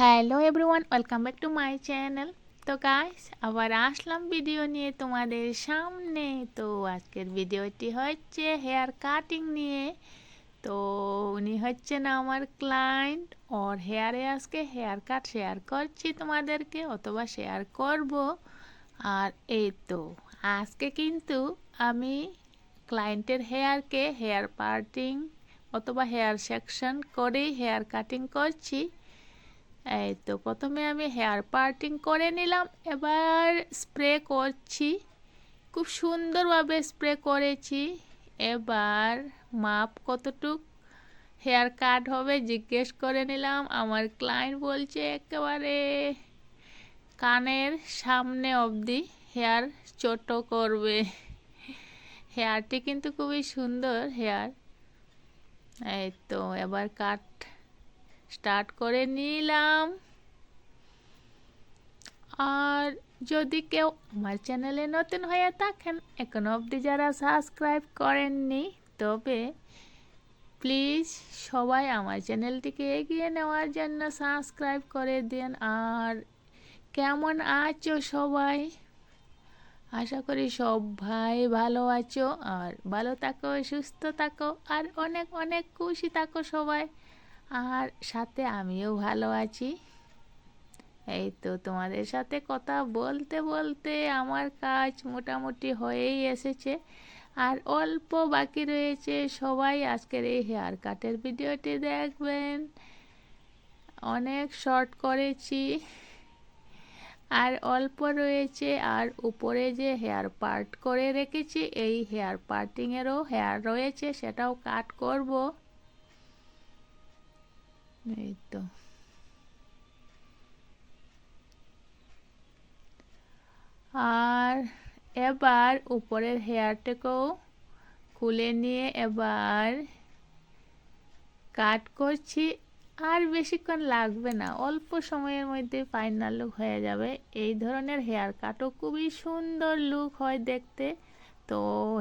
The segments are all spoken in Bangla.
Hello everyone, welcome back to my channel. তো গাইস, আবার আসলাম ভিডিও নিয়ে তোমাদের সামনে। তো আজকের ভিডিওটি হচ্ছে হেয়ার কাটিং নিয়ে। তো উনি হচ্ছেন আমার ক্লায়েন্ট, ওর হেয়ারে আজকে হেয়ার কাট শেয়ার করছি তোমাদেরকে, অথবা শেয়ার করব। আর এই তো আজকে কিন্তু আমি ক্লায়েন্টের হেয়ারকে হেয়ার পার্টিং অথবা হেয়ার সেকশন করেই হেয়ার কাটিং করছি। এই তো প্রথমে আমি হেয়ার পার্টিং করে নিলাম, এবার স্প্রে করছি। খুব সুন্দরভাবে স্প্রে করেছি। এবার মাপ কতটুক হেয়ার কাট হবে জিজ্ঞেস করে নিলাম। আমার ক্লায়েন্ট বলছে একেবারে কানের সামনে অবধি হেয়ার ছোট করবে। হেয়ারটি কিন্তু খুবই সুন্দর হেয়ার। এই তো এবার কাট স্টার্ট করে নিলাম। আর যদি কেউ আমার চ্যানেলে নতুন হয়ে থাকেন, এখনো অবধি যারা সাবস্ক্রাইব করেননি, তবে প্লিজ সবাই আমার চ্যানেলটিকে এগিয়ে নেওয়ার জন্য সাবস্ক্রাইব করে দিন। আর কেমন আছো সবাই? আশা করি সবাই ভালো আছো, আর ভালো থাকো, সুস্থ থাকো, আর অনেক অনেক খুশি থাকো সবাই। আর সাথে আমিও ভালো আছি। এই তো তোমাদের সাথে কথা বলতে বলতে আমার কাজ মোটামুটি হয়েই এসেছে, আর অল্প বাকি রয়েছে। সবাই আজকের এই হেয়ার কাটের ভিডিওটি দেখবেন। অনেক শর্ট করেছি, আর অল্প রয়েছে। আর উপরে যে হেয়ার পার্ট করে রেখেছি, এই হেয়ার পার্টিংয়েরও হেয়ার রয়েছে, সেটাও কাট করব। এই তো আর এবার উপরের হেয়ারটাকেও খুলে নিয়ে এবার কাট করছি। আর বেশিক্ষণ লাগবে না, অল্প সময়ের মধ্যে ফাইনাল লুক হয়ে যাবে। এই ধরনের হেয়ার কাটও খুবই সুন্দর লুক হয় দেখতে। তো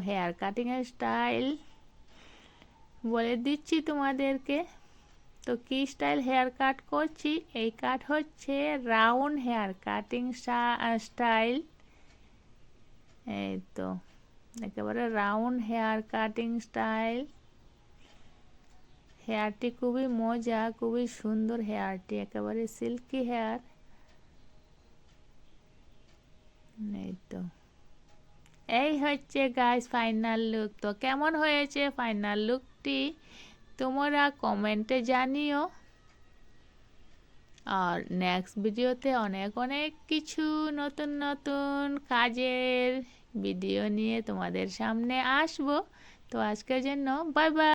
হেয়ার কাটিংয়ের স্টাইল বলে দিচ্ছি তোমাদেরকে। তো কি স্টাইল হেয়ার কাট করছি, এই কাট হচ্ছে রাউন্ড হেয়ার কাটিং স্টাইল। এই তো একেবারে রাউন্ড হেয়ার কাটিং স্টাইল। হেয়ারটি খুবই মজা, খুবই সুন্দর হেয়ারটি, একেবারে সিল্কি হেয়ার। এই তো এই হচ্ছে গাইস ফাইনাল লুক। তো কেমন হয়েছে ফাইনাল লুকটি তোমরা কমেন্টে জানিও। আর নেক্সট ভিডিওতে অনেক অনেক কিছু নতুন নতুন কাজের ভিডিও নিয়ে তোমাদের সামনে আসবো। তো আজকের জন্য বাই বাই।